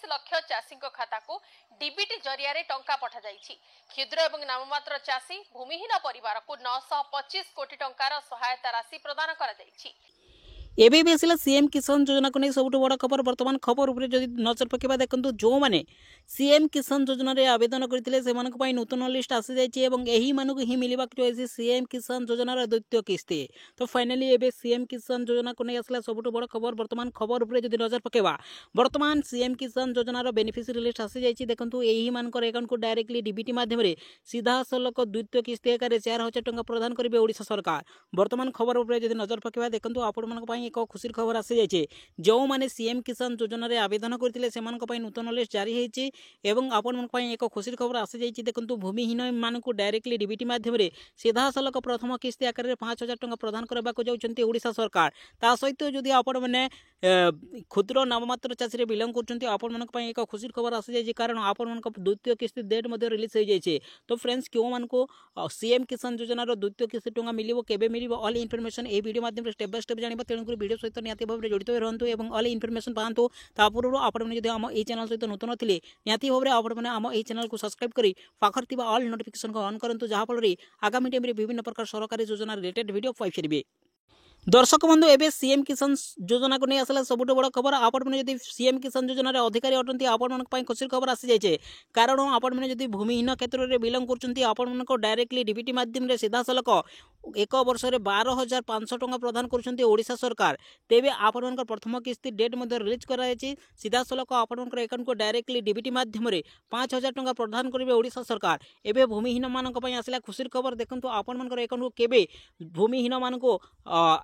लाख चाषी खाता को डीबीटी जरिया टंका पठा जाइछि। क्षुद्र एवं नाममात्र चाषी भूमिहीन परिवार को 925 कोटी टंकार सहायता राशि प्रदान करा जाइछि। एबे भी आसला सीएम किसान योजना को नहीं सब बड़ खबर। बर्तमान खबर उपर जदि नजर पकेबा देखंतु जो माने सीएम किसान योजना रे आवेदन करथिले सेमानक पई नूतन लिस्ट आसी जाइछि एवं एही मानक ही मिलिबा जो सीएम किसान योजना रे द्वितीय किस्ती। तो फाइनली एबे सीएम किसान योजना को नहीं आसला सब बड़ खबर। बर्तमान खबर उपर जदि नजर पकेबा बर्तमान सीएम किसान योजना रो बेनिफिशियरी लिस्ट आसी जाइछि। देखंतु एही मानकर अकाउंट को डायरेक्टली डीबीटी माध्यम रे सीधा सलक द्वितीय किस्ती आकार 4000 टंका प्रदान करिवे ओडिशा सरकार। बर्तमान खबर उपर जदि नजर पकेबा देखंतु आपण मानक पई एक खुशी खबर आसी जाइए। जो माने सीएम किसान योजना रे आवेदन करथिले सेमानक पई नूतन लिस्ट जारी हेछि एवं आपण मानक पई एक खुशी खबर आसी जाइए। देखंतु भूमिहीन मानकु डायरेक्टली डीबीटी माध्यम रे सीधा सलक प्रथम किस्ती आकार रे 5000 टंका प्रदान करबा को जाउछन्ती ओडिशा सरकार। ता सहित जदि आपण माने क्षुद्र नाममात्र चाषी रे बिलंग करछन्ती आपण मानक पई एक खुशी खबर आसी जाइए, कारण आपण मानक द्वितीय किस्ती डेट मध्ये रिलीज हो जाइए। तो फ्रेंड्स क्यों मानको सीएम किसान योजना रो द्वितीय किस्ती टंका मिलिबो केबे मिलिबो ऑल इनफॉरमेशन ए वीडियो माध्यम रे स्टेप बाय स्टेप जानिबा। तेणु वीडियो सहित निहाती भाव में जड़ित रहतु एवं ऑल इनफॉरमेशन पातु। तापूर्व आपने जब आम चैनल सहित नूतन थे निहाती भाव में आपने आम चैनल को सब्सक्राइब करी पाखर थिबा ऑल नोटिफिकेशन को ऑन करंतु, जहाँ फल आगामी टाइम विभिन्न प्रकार सरकारी योजना रिलेटेड वीडियो पाइबे। दर्शक बंधु एबे सीएम किसान योजना को नहीं आसला सबुठ बड़ खबर। आपण मैंने जब सीएम किसान योजना रे अधिकारी अटंती आपण मन पई खुशी खबर आसी जाइए, कारण आपण मैंने जब भूमिहीन क्षेत्र में बिलंग करछन्ती आपण मन को डायरेक्टली डीबीटी माध्यम रे सीधा सलक एक वर्ष रे 12500 टंका प्रदान करछन्ती ओडिशा सरकार। तेबे आपण मन प्रथम किस्ती डेट मध्ये रिलीज करा जायछि। सीधा सलक आपण मन अकाउंट को डायरेक्टली डीबीटी माध्यम रे 5000 टंका प्रदान करिवे ओडिशा सरकार। एबे भूमिहीन मानक पई आसला खुशी खबर। देखंतु आपण मन अकाउंट को केबे भूमिहीन मानक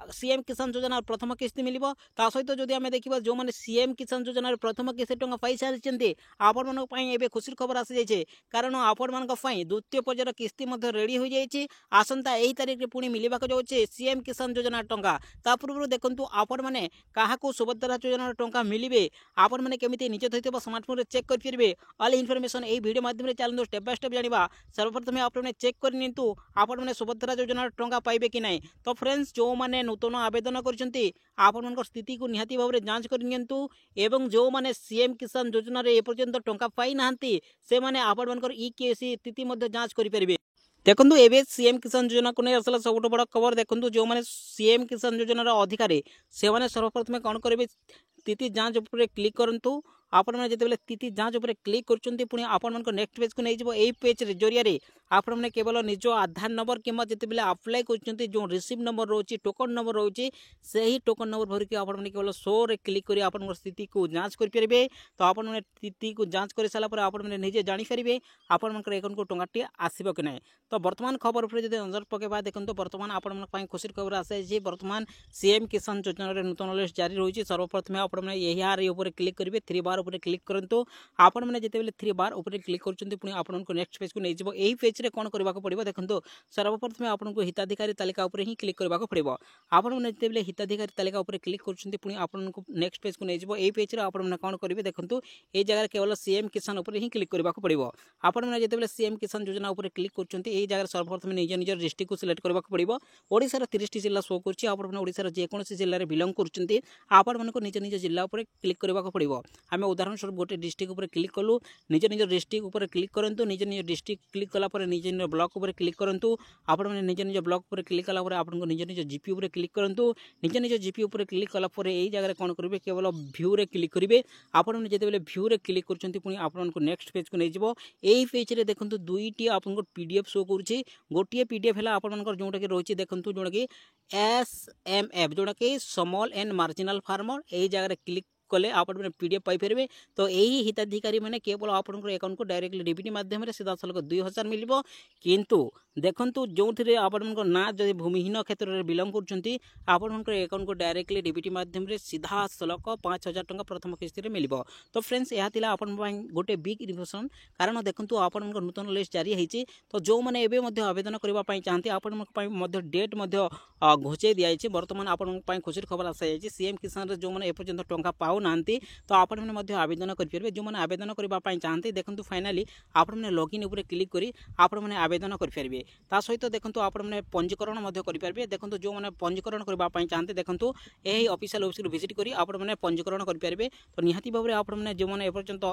सीएम किसान योजना प्रथम किस्ती मिलिबो। ता सहित जदि आमे देखिबा जो माने सीएम किसान योजना प्रथम किस्ती टंका पाई सारिचन्ते आपण मानक पई एबे खुशी खबर आसी जाइए, कारण आपण मानक पई द्वितीय पर्यायर किस्ती मध्ये रेडी हो जाइए। आसंता एही तारिख रे पुणी मिलिबा को जाउछे सीएम किसान योजना टंका। ता पूर्व देखंतु आपण माने काहाको सुभद्रा योजना टंका मिलिबे आपण माने केमिति निज थैतबा स्मार्टफोन रे चेक कर परिबे। ऑल इनफॉरमेशन एही वीडियो माध्यम रे चलनो स्टेप बाय स्टेप जानिबा। सर्वप्रथम आपण चेक कर निंतु आपण माने सुभद्रा योजना टंका पाइबे कि नै। तो फ्रेंड्स जो माने नूतन आवेदन करछन्ती आपण मन स्थिति को निहाती भाव में जांच कर नियंतु एवं जो माने सीएम किसान योजना रे एपर्यंत टंका पाई नाहंती से माने आपण मन ईकेसी स्थिति मध्ये जांच करि परिबे। देखंतु एबे सीएम किसान योजना को नहीं आसला सबुठ बड़ खबर। देखंतु जो माने सीएम किसान योजना रो अधिकारी से माने सर्वप्रथम कौन करेंगे स्थिति जांच उपर क्लिक करंतु। आपण मैंने जिते स्थिति जांच उपर क्लिक करछन्ती पुणी आपण मन नेक्स्ट पेज को नहीं जिवो। एई पेज रे जरिया रे आपण मैंने केवल निज आधार नंबर किंबा जिते बेले अप्लाई करछन्ती जो रिसीव नंबर रोची टोकन नंबर रोची सही टोकन नंबर भर के आपण मैंने केवल शो रे क्लिक करी आपण स्थिति को जांच कर परिबे। तो आपण मैंने स्थिति को जांच कर साला पर आपण मैंने निजे जानि परिबे आपण मन अकाउंट को टंकाटी आसीबो कि नै। तो वर्तमान खबर उपर जदि नजर पकेबा देखंतु वर्तमान आपण मन पई खुशी खबर आसे जे वर्तमान सीएम किसान योजना रे नूतन लिस्ट जारी रहिछि। सर्वप्रथम आपण मैंने एही आर ऊपर क्लिक करिवे, 3 बार ऊपर क्लिक करंतु। आपण मैंने जिते बेले 3 बार ऊपर क्लिक करछन्ती पुणी आपण को नेक्स्ट पेज को नै जिवो। एही पेज रे कोन करबा को पड़िबो देखंतु सर्वप्रथम आपण को हिताधिकारी तालिका ऊपर ही क्लिक करबा को पड़िबो। आपण मैंने जिते बेले हिताधिकारी तालिका ऊपर क्लिक करछन्ती पुणी आपण को नेक्स्ट पेज को नै जिवो। एही पेज रे आपण मैंने कोन करिवे देखंतु ए जगह केवल सीएम किसान ऊपर ही क्लिक करबा को पड़िबो। आपण मैंने जिते बेले सीएम किसान योजना ऊपर क्लिक करछन्ती एही जगह सर्वप्रथम निज निज डिस्ट्रिक्ट को सिलेक्ट करबा को पड़िबो। ओडिसा रा 30 टी जिल्ला शो करछि। आपण मैंने ओडिसा रा जे कोनोसी जिल्ला रे बिलंग करछन्ती आपण मानको निज निज जिल्ला ऊपर क्लिक करबा को पड़िबो। आमे उदाहरण स्वरूप गोटे डिस्ट्रिक्ट ऊपर क्लिक कलु, निज निज डिस्ट्रिक्ट ऊपर क्लिक करंतु। निज निज डिस्ट्रिक्ट क्लिक कला पर निज निज ब्लॉक ऊपर क्लिक करंतु। आपण माने निज निज ब्लॉक ऊपर क्लिक कला पर आपण को निज निज जीपी ऊपर क्लिक करंतु। निज निज जीपी ऊपर क्लिक कला पर एई जगह रे कोन करिवे केवल व्यू रे क्लिक करिवे। आपण माने जेते बेले व्यू रे क्लिक करछन्ती पुनी आपण को नेक्स्ट पेज को नै जिवो। एई पेज रे देखंतु दुईटी आपण को पीडीएफ शो करछि। गोटिए पीडीएफ हला आपण को जोटा कि रहिछि देखंतु जोटा कि एसएमएफ जोटा कि स्मॉल एंड मार्जिनल फार्मर एई जगह रे क्लिक कले आपण मैंने पीडीएफ पाई परिबे। तो यही हिताधिकारी मैंने केवल आपण अकाउंट को डायरेक्टली डीबीटी माध्यम रे सीधा सलक 2000 मिलिबो। किंतु देखंतु जो थे आपण ना जदि भूमिहीन क्षेत्र में बिलंग करछन्ती आपण अकाउंट को डायरेक्टली डीबीटी माध्यम रे सीधा सलक 5000 टंका प्रथम किस्ती रे मिलिबो। तो फ्रेंड्स यह थिला आपण गोटे बिग इन्फॉर्मेशन, कारण देखंतु आपण नूतन लिस्ट जारी हेछि। तो जो माने एबे मध्ये आवेदन करबा पई चाहते आपण मध्ये डेट मध्ये घोषे दिया जायछि। वर्तमान आपण पई खुशी खबर आसा जायछि सीएम किसान रे जो माने एपर्यंत टंका पाउ नांती तो आपण माने मध्य आवेदन करि परबे। जो माने आवेदन करबा पई चाहते देखंतु फाइनली आपण माने लॉगिन ऊपर क्लिक करी आपण माने आवेदन करि परबे। ता सहित देखंतु आपण माने पंजीकरण मध्य करि परबे। देखंतु जो माने पंजीकरण करबा पई चाहते देखंतु एही ऑफिशियल वेबसाइट विजिट करी आपण माने पंजीकरण करि परबे। तो निहाती भाबरे आपण माने जो माने एपर्यंत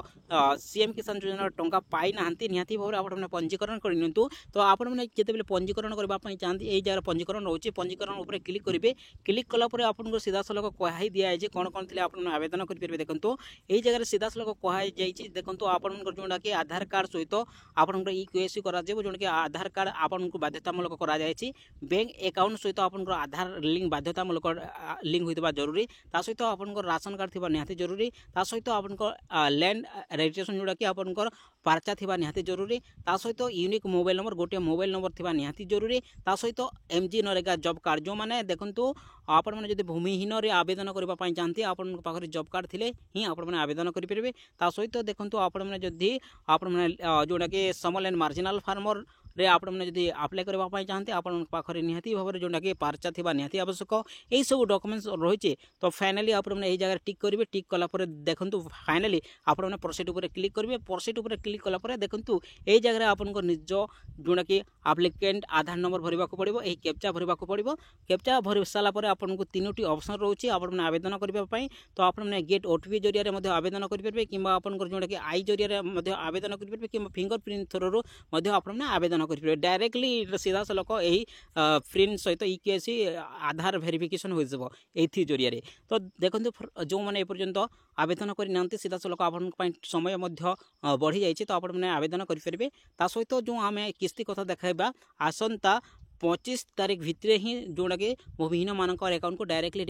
सीएम किसान योजना टंका पाई नांती निहाती भाबरे आपण माने पंजीकरण करि नियंतु। तो आपण माने जेतेबेले पंजीकरण करबा पई चाहते एही जगह पंजीकरण रहउची पंजीकरण ऊपर क्लिक करिवे। क्लिक कला परे आपण को सीधा सलक कहै दिया जे कोन कोन थिले आपण आवेदन करि परबे। देखंतु एही जगह सीधा सलक कहै जाईची देखंतु आपण को जोंडा के आधार कार्ड सहित आपण को ईकेवाईसी करा जेबो जोंडा के आधार कार्ड आपण को बाध्यतामूलक करा जाईची। बैंक अकाउंट सहित आपण को आधार लिंक बाध्यतामूलक लिंक होइतबा जरूरी। ता सहित आपण को राशन कार्ड थिबा निहाती जरूरी। ता सहित आपण को लैंड रजिस्ट्रेशन जोड़ा कि आपण को पर्चा थिबा निहाती जरूरी। ता सहित यूनिक मोबाइल नंबर गोटे मोबाइल नंबर थिबा निहाती जरूरी। ता सहित एमजी नरेगा जॉब कार्ड जो माने देखंतु आपण माने जदि भूमिहीन रे आवेदन करबा पई चाहते आपण पाखरे जॉब कार्ड थिले ही आपण माने आवेदन करि परबे। ता सहित देखंतु आपण माने जदि आपण माने जोड़ा कि स्मॉल एंड मार्जिनल फार्मर रे आपण माने जदि अप्लाई करबा पई चाहते आपण पाखरे निहाती भाबरे जोंडा कि पर्चा थिबा निहाती आवश्यक एई सब डॉक्यूमेंट्स रहिचे। तो फाइनली आपण माने एई जगह टिक करिवे। टिक कला परे देखंतु फाइनली आपण माने प्रोसीड ऊपर क्लिक करिवे। प्रोसीड ऊपर क्लिक कला परे देखंतु एई जगह आपण को निज जोंडा कि एप्लिकेंट आधार नंबर भरिबा को पड़िबो। एई कैप्चा भरिबा को पड़िबो। कैप्चा भरि साला परे आपण को तीनोटी ऑप्शन रहउची आपण माने आवेदन करबा पई। तो आपण माने गेट ओटीपी जरिया रे मध्ये आवेदन करि परबे किबा आपण को जोंडा कि आई जरिया रे मध्ये आवेदन करि परबे किबा फिंगरप्रिंट थ्रू मध्ये आपण माने आवेदन करि परबे। डायरेक्टली सीधा सलक एही प्रिंट सहित ईकेवाईसी आधार वेरिफिकेशन हो जबो एथि जरिया रे। तो देखंतु जो माने ए पर्यंत आवेदन करि नांती सीधा सलक आपण पई समय मध्ये बढ़ी जाईची। तो आपण माने आवेदन करि परबे। ता सहित जो आमे किस्ती कथा देखाइबा आसंता 25 तारिख भितरे ही जोड़ा कि भूमिहीन मानकर अकाउंट को डायरेक्टली